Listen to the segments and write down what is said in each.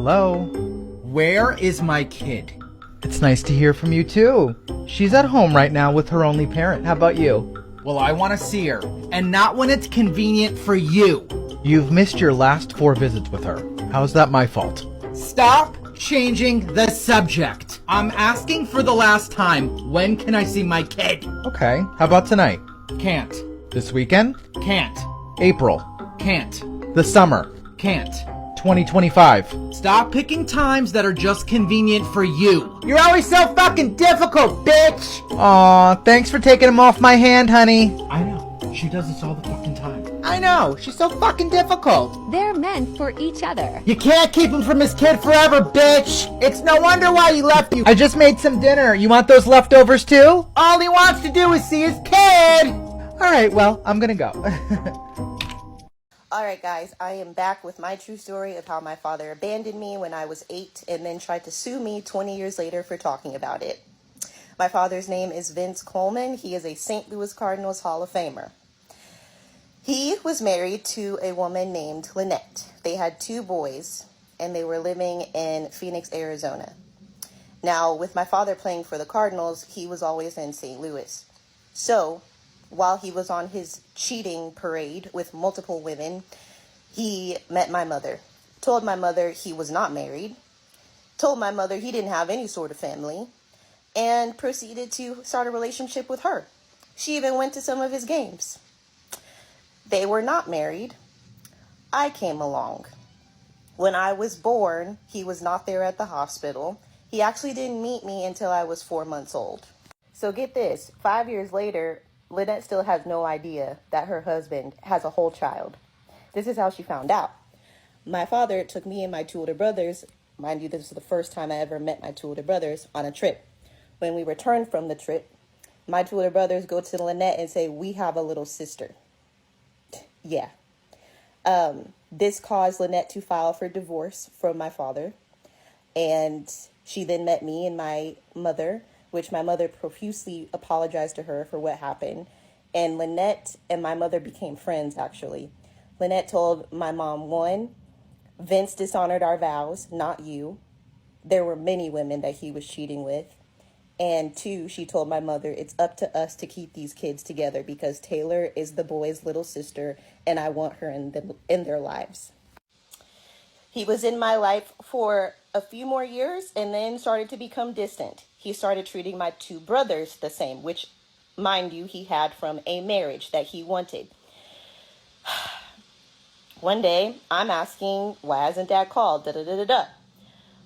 Hello. Where is my kid? It's nice to hear from you too. She's at home right now with her only parent. How about you? Well, I want to see her, and not when it's convenient for you. You've missed your last 4 visits with her. How's that my fault? Stop changing the subject. I'm asking for the last time. When can I see my kid? Okay, how about tonight? Can't. This weekend? Can't. April? Can't. The summer? Can't. 2025? Stop picking times that are just convenient for you. You're always so fucking difficult, bitch! Aw, thanks for taking him off my hand, honey. I know. She does this all the fucking time. I know, she's so fucking difficult. They're meant for each other. You can't keep him from his kid forever, bitch! It's no wonder why he left you. I just made some dinner. You want those leftovers too? All he wants to do is see his kid! Alright, well, I'm gonna go. Alright guys, I am back with my true story of how my father abandoned me when I was 8 and then tried to sue me 20 years later for talking about it. My father's name is Vince Coleman. He is a St. Louis Cardinals Hall of Famer. He was married to a woman named Lynette. They had 2 boys and they were living in Phoenix, Arizona. Now, with my father playing for the Cardinals, he was always in St. Louis. So, while he was on his cheating parade with multiple women, he met my mother, told my mother he was not married, told my mother he didn't have any sort of family, and proceeded to start a relationship with her. She even went to some of his games. They were not married. I came along. When I was born, he was not there at the hospital. He actually didn't meet me until I was 4 months old. So get this, 5 years later, Lynette still has no idea that her husband has a whole child. This is how she found out. My father took me and my 2 older brothers, mind you, this was the first time I ever met my 2 older brothers, on a trip. When we returned from the trip, my 2 older brothers go to Lynette and say, "We have a little sister." Yeah. This caused Lynette to file for divorce from my father. And she then met me and my mother, which my mother profusely apologized to her for what happened. And Lynette and my mother became friends, actually. Lynette told my mom, 1, Vince dishonored our vows, not you. There were many women that he was cheating with. And 2, she told my mother, it's up to us to keep these kids together because Taylor is the boy's little sister and I want her in their lives. He was in my life for a few more years and then started to become distant. He started treating my 2 brothers the same, which, mind you, he had from a marriage that he wanted. One day, I'm asking, why hasn't Dad called? Da-da-da-da-da.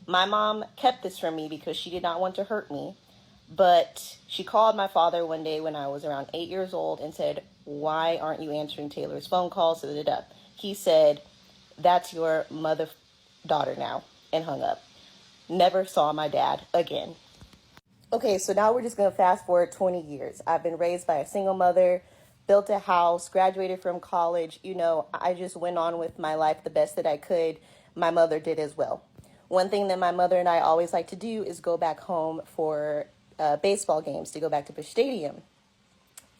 My mom kept this from me because she did not want to hurt me. But she called my father one day when I was around 8 years old and said, why aren't you answering Taylor's phone calls? Da-da-da-da. He said, that's your mother-daughter now, and hung up. Never saw my dad again. Okay, so now we're just going to fast forward 20 years. I've been raised by a single mother, built a house, graduated from college. You know, I just went on with my life the best that I could. My mother did as well. One thing that my mother and I always like to do is go back home for baseball games, to go back to Busch Stadium.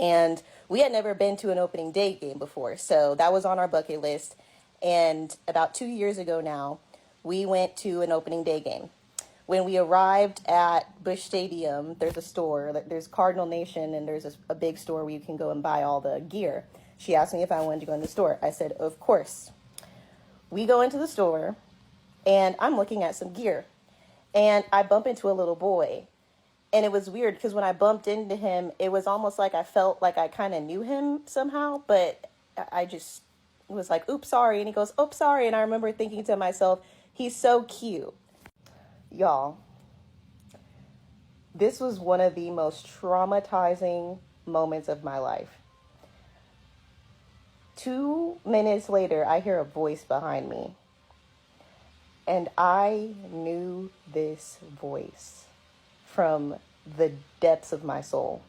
And we had never been to an opening day game before, so that was on our bucket list. And about 2 years ago now, we went to an opening day game. When we arrived at Busch Stadium, there's a store, there's Cardinal Nation, and there's a big store where you can go and buy all the gear. She asked me if I wanted to go in the store. I said, of course. We go into the store, and I'm looking at some gear. And I bump into a little boy. And it was weird because when I bumped into him, it was almost like I felt like I kind of knew him somehow. But I just was like, oops, sorry. And he goes, oops, sorry. And I remember thinking to myself, he's so cute. Y'all, this was one of the most traumatizing moments of my life. 2 minutes later, I hear a voice behind me. And I knew this voice from the depths of my soul.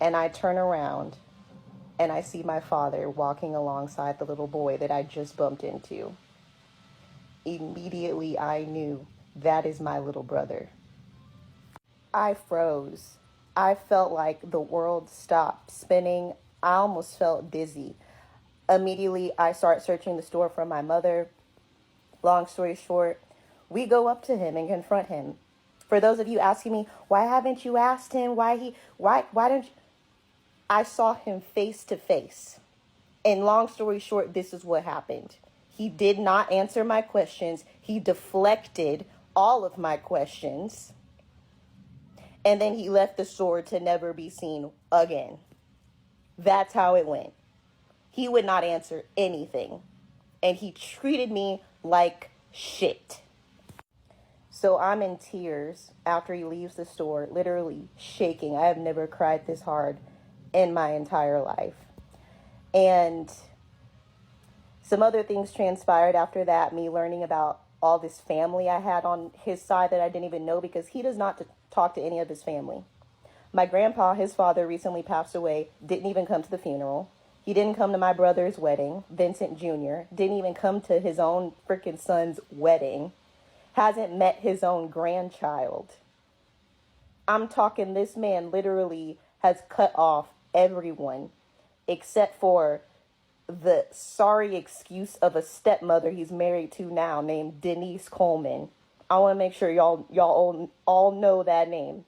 And I turn around and I see my father walking alongside the little boy that I just bumped into. Immediately, I knew that is my little brother. I froze. I felt like the world stopped spinning. I almost felt dizzy. Immediately, I start searching the store for my mother. Long story short, we go up to him and confront him. For those of you asking me, why haven't you asked him why don't you? I saw him face to face. And long story short, this is what happened. He did not answer my questions. He deflected all of my questions. And then he left the store to never be seen again. That's how it went. He would not answer anything. And he treated me like shit. So I'm in tears after he leaves the store, literally shaking. I have never cried this hard in my entire life. And some other things transpired after that, me learning about all this family I had on his side that I didn't even know, because he does not talk to any of his family. My grandpa, his father, recently passed away, didn't even come to the funeral. He didn't come to my brother's wedding, Vincent Jr., didn't even come to his own freaking son's wedding, hasn't met his own grandchild. I'm talking, this man literally has cut off everyone except for the sorry excuse of a stepmother he's married to now named Denise Coleman. I want to make sure y'all all know that name.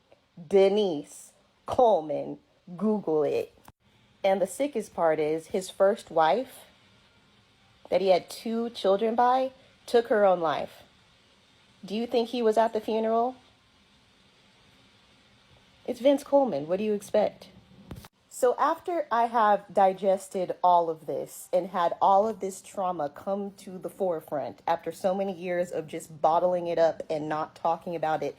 Denise Coleman. Google it. And the sickest part is his first wife that he had 2 children by took her own life. Do you think he was at the funeral? It's Vince Coleman. What do you expect? So after I have digested all of this and had all of this trauma come to the forefront after so many years of just bottling it up and not talking about it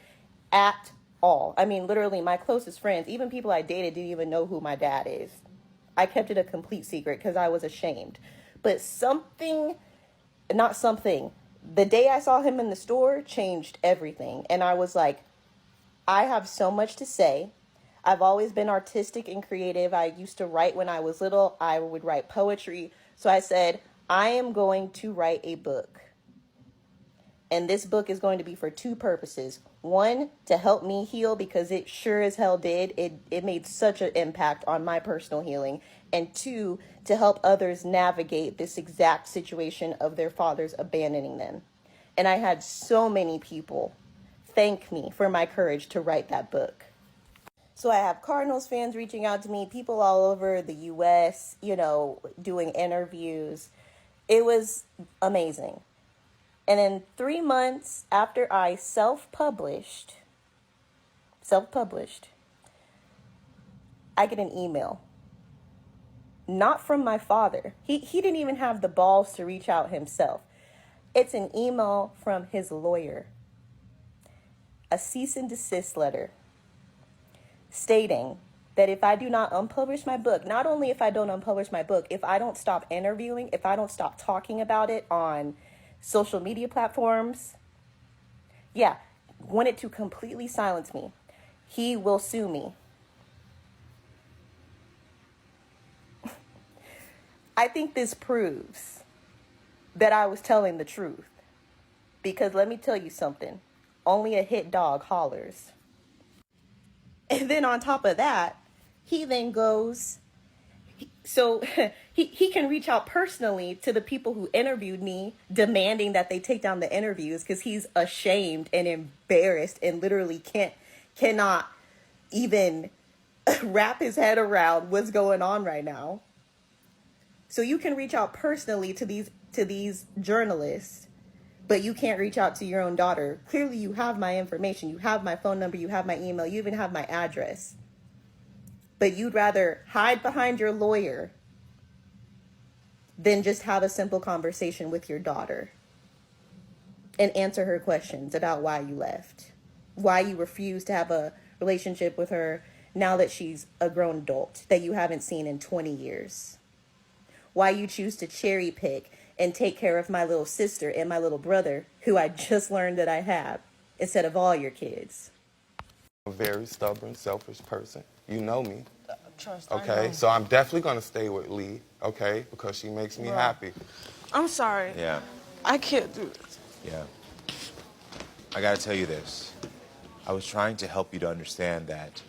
at all. I mean, literally my closest friends, even people I dated, didn't even know who my dad is. I kept it a complete secret because I was ashamed. But the day I saw him in the store changed everything. And I was like, I have so much to say. I've always been artistic and creative. I used to write when I was little. I would write poetry. So I said, I am going to write a book. And this book is going to be for 2 purposes. 1, to help me heal, because it sure as hell did. It made such an impact on my personal healing. And 2, to help others navigate this exact situation of their fathers abandoning them. And I had so many people thank me for my courage to write that book. So I have Cardinals fans reaching out to me, people all over the U.S., doing interviews. It was amazing. And in 3 months after I self-published, I get an email. Not from my father. He didn't even have the balls to reach out himself. It's an email from his lawyer. A cease and desist letter stating that if I do not unpublish my book, not only if I don't unpublish my book, if I don't stop interviewing, if I don't stop talking about it on social media platforms, wanted to completely silence me, he will sue me. I think this proves that I was telling the truth. Because let me tell you something. Only a hit dog hollers. And then on top of that, he then goes, so he can reach out personally to the people who interviewed me, demanding that they take down the interviews because he's ashamed and embarrassed and literally cannot even wrap his head around what's going on right now. So you can reach out personally to these journalists, but you can't reach out to your own daughter. Clearly you have my information, you have my phone number, you have my email, you even have my address. But you'd rather hide behind your lawyer than just have a simple conversation with your daughter and answer her questions about why you left, why you refused to have a relationship with her now that she's a grown adult that you haven't seen in 20 years, why you choose to cherry pick and take care of my little sister and my little brother, who I just learned that I have, instead of all your kids. I'm a very stubborn, selfish person. You know me. Trust, Okay, so I'm definitely going to stay with Lee, okay, because she makes me happy. I'm sorry. Yeah. I can't do this. Yeah. I gotta tell you this. I was trying to help you to understand that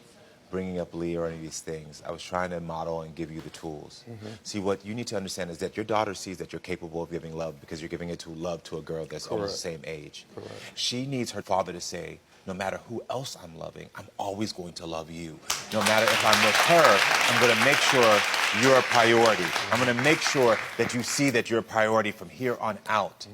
bringing up Lee or any of these things. I was trying to model and give you the tools. See, what you need to understand is that your daughter sees that you're capable of giving love because you're giving it to love to a girl that's almost the same age. She needs her father to say, no matter who else I'm loving, I'm always going to love you. No matter if I'm with her, I'm going to make sure you're a priority. I'm going to make sure that you see that you're a priority from here on out.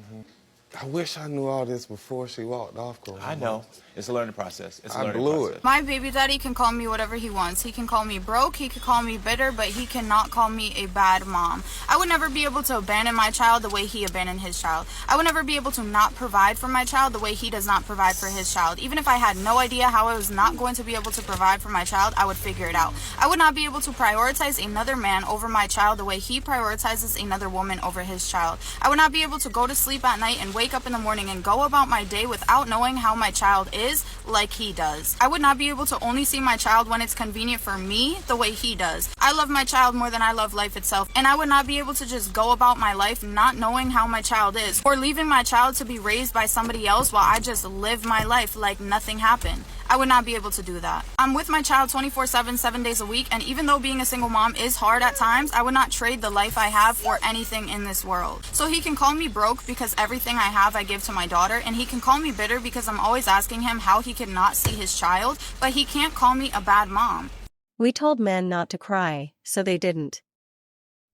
I wish I knew all this before she walked off, Grandma. I know. It's a learning process. It's a I learning blew process. it. My baby daddy can call me whatever he wants. He can call me broke, he can call me bitter, but he cannot call me a bad mom. I would never be able to abandon my child the way he abandoned his child. I would never be able to not provide for my child the way he does not provide for his child. Even if I had no idea how I was not going to be able to provide for my child, I would figure it out. I would not be able to prioritize another man over my child the way he prioritizes another woman over his child. I would not be able to go to sleep at night and wake up in the morning and go about my day without knowing how my child is like he does. I would not be able to only see my child when it's convenient for me the way he does. I love my child more than I love life itself, and I would not be able to just go about my life not knowing how my child is, or leaving my child to be raised by somebody else while I just live my life like nothing happened. I would not be able to do that. I'm with my child 24/7, 7 days a week, and even though being a single mom is hard at times, I would not trade the life I have for anything in this world. So he can call me broke because everything I have I give to my daughter, and he can call me bitter because I'm always asking him how he can not see his child, but he can't call me a bad mom. We told men not to cry, so they didn't.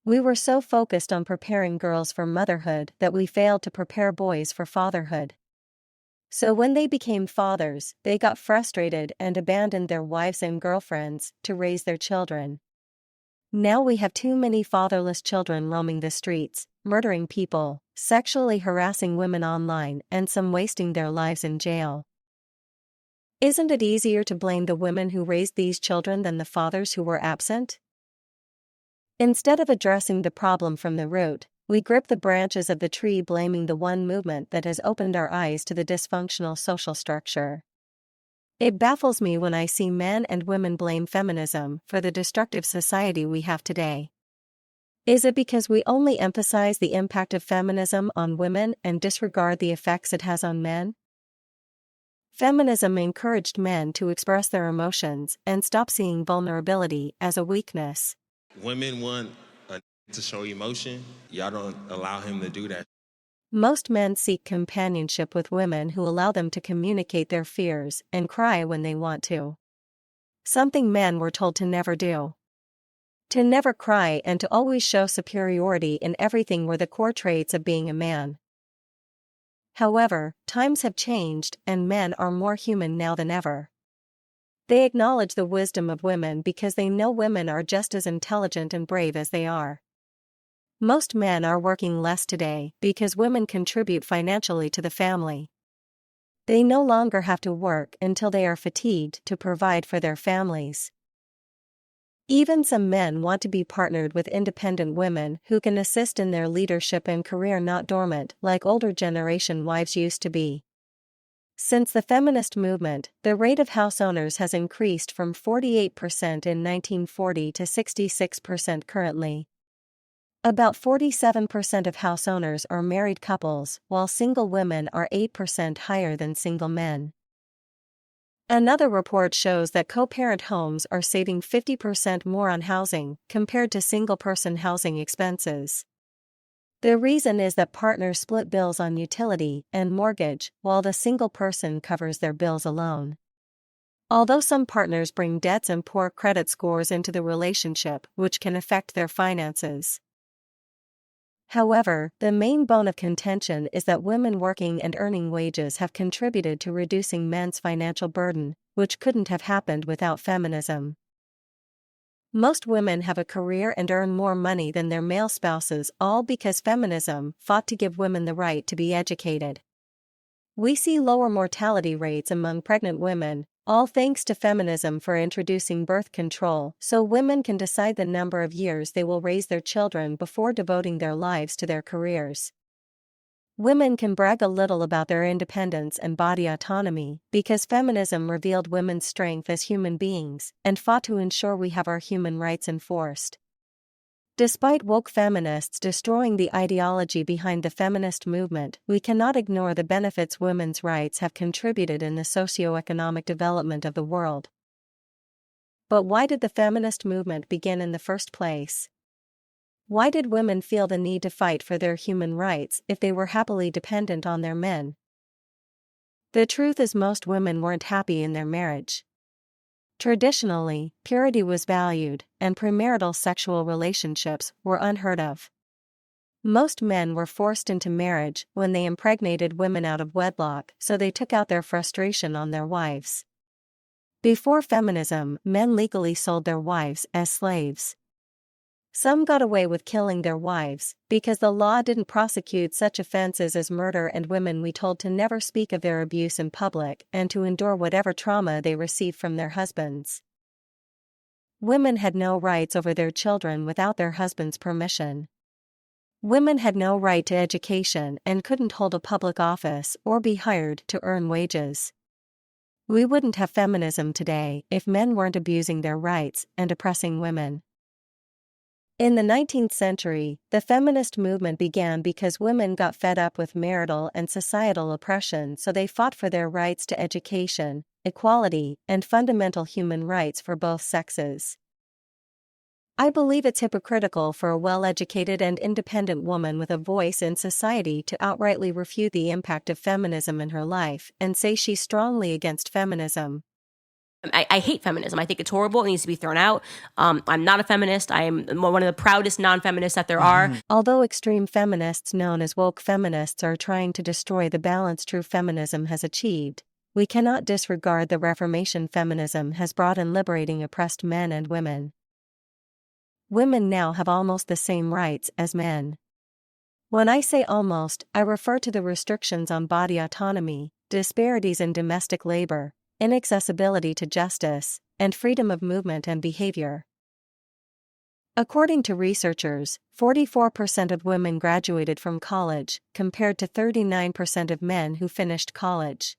We were so focused on preparing girls for motherhood that we failed to prepare boys for fatherhood. So when they became fathers, they got frustrated and abandoned their wives and girlfriends to raise their children. Now we have too many fatherless children roaming the streets, murdering people, sexually harassing women online, and some wasting their lives in jail. Isn't it easier to blame the women who raised these children than the fathers who were absent? Instead of addressing the problem from the root, we grip the branches of the tree, blaming the one movement that has opened our eyes to the dysfunctional social structure. It baffles me when I see men and women blame feminism for the destructive society we have today. Is it because we only emphasize the impact of feminism on women and disregard the effects it has on men? Feminism encouraged men to express their emotions and stop seeing vulnerability as a weakness. Women want to show emotion. Y'all don't allow him to do that. Most men seek companionship with women who allow them to communicate their fears and cry when they want to. Something men were told to never do. To never cry and to always show superiority in everything were the core traits of being a man. However, times have changed and men are more human now than ever. They acknowledge the wisdom of women because they know women are just as intelligent and brave as they are. Most men are working less today because women contribute financially to the family. They no longer have to work until they are fatigued to provide for their families. Even some men want to be partnered with independent women who can assist in their leadership and career, not dormant like older generation wives used to be. Since the feminist movement, the rate of house owners has increased from 48% in 1940 to 66% currently. About 47% of house owners are married couples, while single women are 8% higher than single men. Another report shows that co-parent homes are saving 50% more on housing compared to single-person housing expenses. The reason is that partners split bills on utility and mortgage, while the single person covers their bills alone. Although some partners bring debts and poor credit scores into the relationship, which can affect their finances. However, the main bone of contention is that women working and earning wages have contributed to reducing men's financial burden, which couldn't have happened without feminism. Most women have a career and earn more money than their male spouses, all because feminism fought to give women the right to be educated. We see lower mortality rates among pregnant women, all thanks to feminism for introducing birth control so women can decide the number of years they will raise their children before devoting their lives to their careers. Women can brag a little about their independence and body autonomy because feminism revealed women's strength as human beings and fought to ensure we have our human rights enforced. Despite woke feminists destroying the ideology behind the feminist movement, we cannot ignore the benefits women's rights have contributed in the socio-economic development of the world. But why did the feminist movement begin in the first place? Why did women feel the need to fight for their human rights if they were happily dependent on their men? The truth is most women weren't happy in their marriage. Traditionally, purity was valued, and premarital sexual relationships were unheard of. Most men were forced into marriage when they impregnated women out of wedlock, so they took out their frustration on their wives. Before feminism, men legally sold their wives as slaves. Some got away with killing their wives, because the law didn't prosecute such offenses as murder, and women were told to never speak of their abuse in public and to endure whatever trauma they received from their husbands. Women had no rights over their children without their husband's permission. Women had no right to education and couldn't hold a public office or be hired to earn wages. We wouldn't have feminism today if men weren't abusing their rights and oppressing women. In the 19th century, the feminist movement began because women got fed up with marital and societal oppression, so they fought for their rights to education, equality, and fundamental human rights for both sexes. I believe it's hypocritical for a well-educated and independent woman with a voice in society to outrightly refute the impact of feminism in her life and say she's strongly against feminism. I hate feminism. I think it's horrible. It needs to be thrown out. I'm not a feminist. I am one of the proudest non-feminists that there are. Although extreme feminists known as woke feminists are trying to destroy the balance true feminism has achieved, we cannot disregard the Reformation feminism has brought in liberating oppressed men and women. Women now have almost the same rights as men. When I say almost, I refer to the restrictions on body autonomy, disparities in domestic labor, inaccessibility to justice, and freedom of movement and behavior. According to researchers, 44% of women graduated from college, compared to 39% of men who finished college.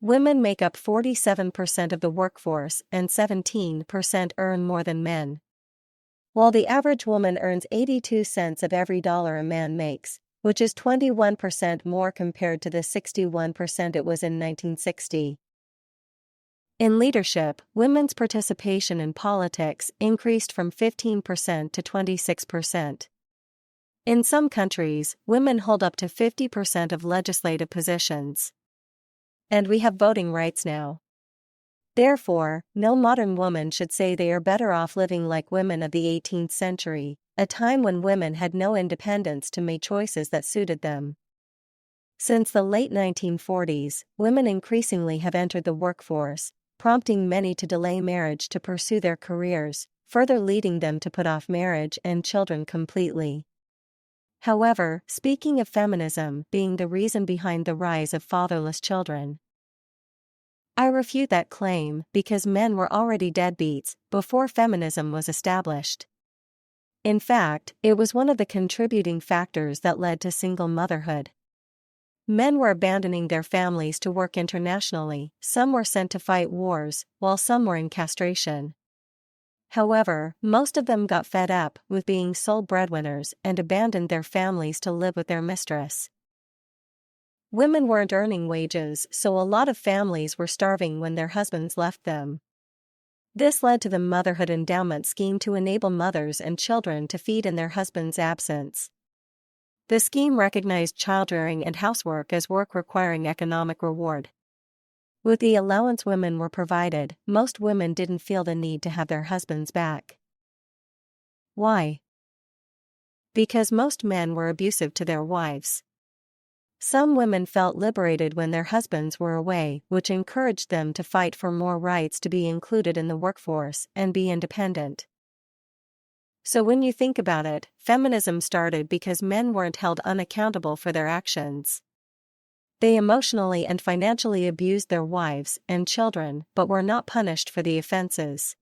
Women make up 47% of the workforce and 17% earn more than men. While the average woman earns 82 cents of every dollar a man makes, which is 21% more compared to the 61% it was in 1960. In leadership, women's participation in politics increased from 15% to 26%. In some countries, women hold up to 50% of legislative positions. And we have voting rights now. Therefore, no modern woman should say they are better off living like women of the 18th century, a time when women had no independence to make choices that suited them. Since the late 1940s, women increasingly have entered the workforce, prompting many to delay marriage to pursue their careers, further leading them to put off marriage and children completely. However, speaking of feminism being the reason behind the rise of fatherless children, I refute that claim because men were already deadbeats before feminism was established. In fact, it was one of the contributing factors that led to single motherhood. Men were abandoning their families to work internationally, some were sent to fight wars, while some were in castration. However, most of them got fed up with being sole breadwinners and abandoned their families to live with their mistress. Women weren't earning wages, so a lot of families were starving when their husbands left them. This led to the Motherhood Endowment Scheme to enable mothers and children to feed in their husband's absence. The scheme recognized childrearing and housework as work requiring economic reward. With the allowance women were provided, most women didn't feel the need to have their husbands back. Why? Because most men were abusive to their wives. Some women felt liberated when their husbands were away, which encouraged them to fight for more rights to be included in the workforce and be independent. So when you think about it, feminism started because men weren't held unaccountable for their actions. They emotionally and financially abused their wives and children, but were not punished for the offenses.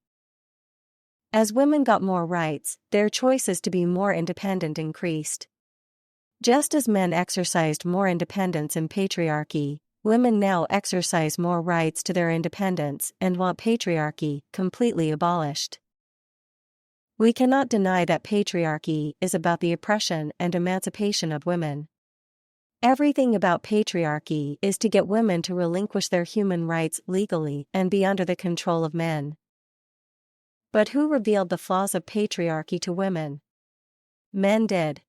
As women got more rights, their choices to be more independent increased. Just as men exercised more independence in patriarchy, women now exercise more rights to their independence and want patriarchy completely abolished. We cannot deny that patriarchy is about the oppression and emancipation of women. Everything about patriarchy is to get women to relinquish their human rights legally and be under the control of men. But who revealed the flaws of patriarchy to women? Men did.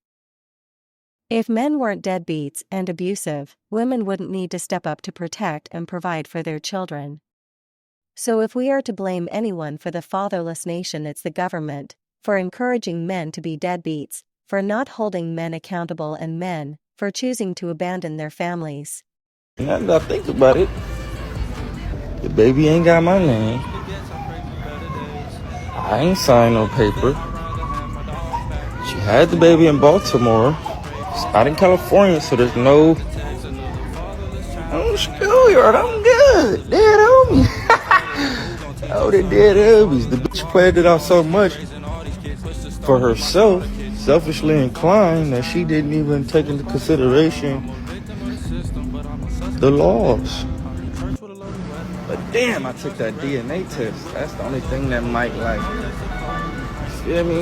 If men weren't deadbeats and abusive, women wouldn't need to step up to protect and provide for their children. So if we are to blame anyone for the fatherless nation, it's the government, for encouraging men to be deadbeats, for not holding men accountable, and men, for choosing to abandon their families. Now that I think about it, the baby ain't got my name. I ain't signed no paper. She had the baby in Baltimore. It's not in California, so there's no schoolyard. I'm good. Dead homies. Oh, the dead homies. The bitch played it out so much for herself, selfishly inclined, that she didn't even take into consideration the laws. But damn, I took that DNA test. That's the only thing that might, feel me?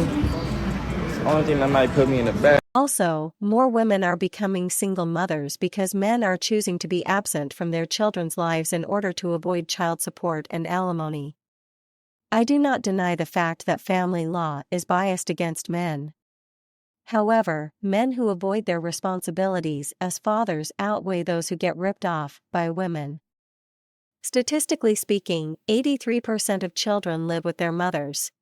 It's the only thing that might put me in the back. Also, more women are becoming single mothers because men are choosing to be absent from their children's lives in order to avoid child support and alimony. I do not deny the fact that family law is biased against men. However, men who avoid their responsibilities as fathers outweigh those who get ripped off by women. Statistically speaking, 83% of children live with their mothers.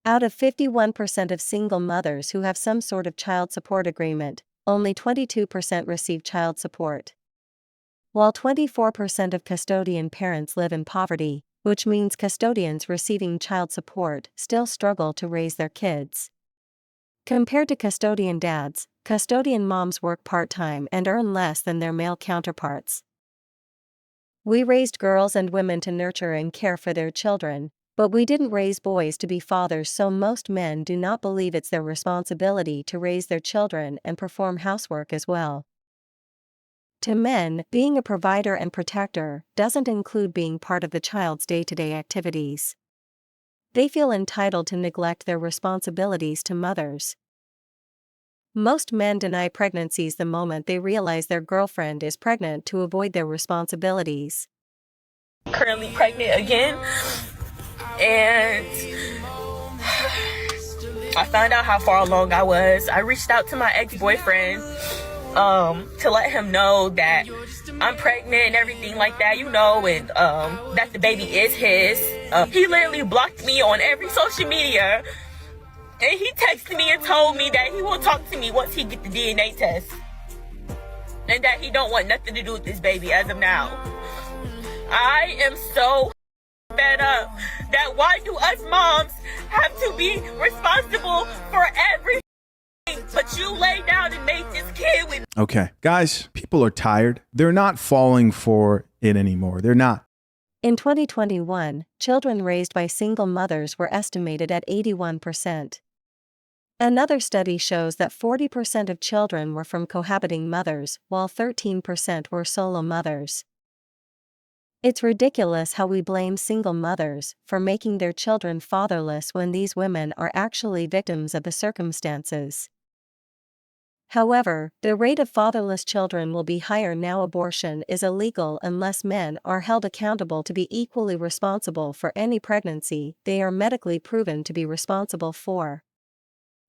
Out of 51% of single mothers who have some sort of child support agreement, only 22% receive child support. While 24% of custodian parents live in poverty, which means custodians receiving child support still struggle to raise their kids. Compared to custodian dads, custodian moms work part-time and earn less than their male counterparts. We raised girls and women to nurture and care for their children, but we didn't raise boys to be fathers, so most men do not believe it's their responsibility to raise their children and perform housework as well. To men, being a provider and protector doesn't include being part of the child's day-to-day activities. They feel entitled to neglect their responsibilities to mothers. Most men deny pregnancies the moment they realize their girlfriend is pregnant to avoid their responsibilities. Currently pregnant again, and I found out how far along I was. I reached out to my ex-boyfriend to let him know that I'm pregnant and everything like that, and that the baby is his. He literally blocked me on every social media, and he texted me and told me that he will talk to me once he get the DNA test, and that he don't want nothing to do with this baby as of now. I am so fed up that why do us moms have to be responsible for everything? But you lay down and made this kid with. Okay, guys, people are tired. They're not falling for it anymore. They're not. In 2021, children raised by single mothers were estimated at 81%. Another study shows that 40% of children were from cohabiting mothers, while 13% were solo mothers. It's ridiculous how we blame single mothers for making their children fatherless when these women are actually victims of the circumstances. However, the rate of fatherless children will be higher now. Abortion is illegal unless men are held accountable to be equally responsible for any pregnancy they are medically proven to be responsible for.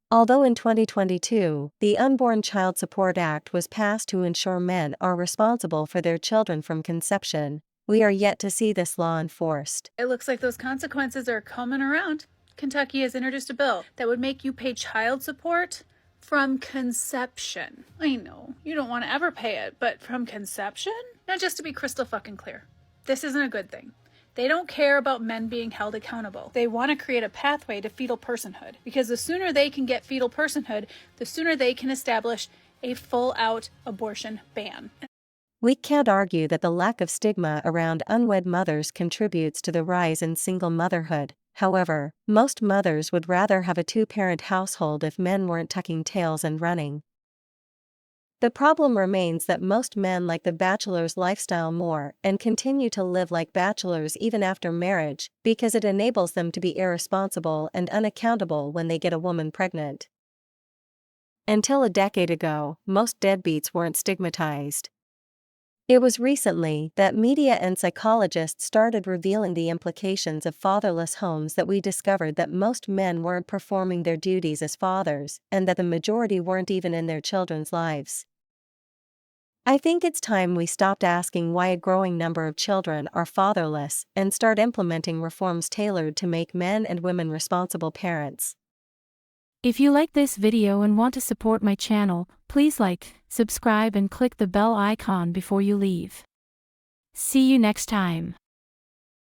Although in 2022, the Unborn Child Support Act was passed to ensure men are responsible for their children from conception, we are yet to see this law enforced. It looks like those consequences are coming around. Kentucky has introduced a bill that would make you pay child support from conception. I know, you don't want to ever pay it, but from conception? Now, just to be crystal fucking clear, this isn't a good thing. They don't care about men being held accountable. They want to create a pathway to fetal personhood, because the sooner they can get fetal personhood, the sooner they can establish a full-out abortion ban. We can't argue that the lack of stigma around unwed mothers contributes to the rise in single motherhood. However, most mothers would rather have a two-parent household if men weren't tucking tails and running. The problem remains that most men like the bachelor's lifestyle more and continue to live like bachelors even after marriage because it enables them to be irresponsible and unaccountable when they get a woman pregnant. Until a decade ago, most deadbeats weren't stigmatized. It was recently that media and psychologists started revealing the implications of fatherless homes that we discovered that most men weren't performing their duties as fathers, and that the majority weren't even in their children's lives. I think it's time we stopped asking why a growing number of children are fatherless and start implementing reforms tailored to make men and women responsible parents. If you like this video and want to support my channel, please like, subscribe and click the bell icon before you leave. See you next time.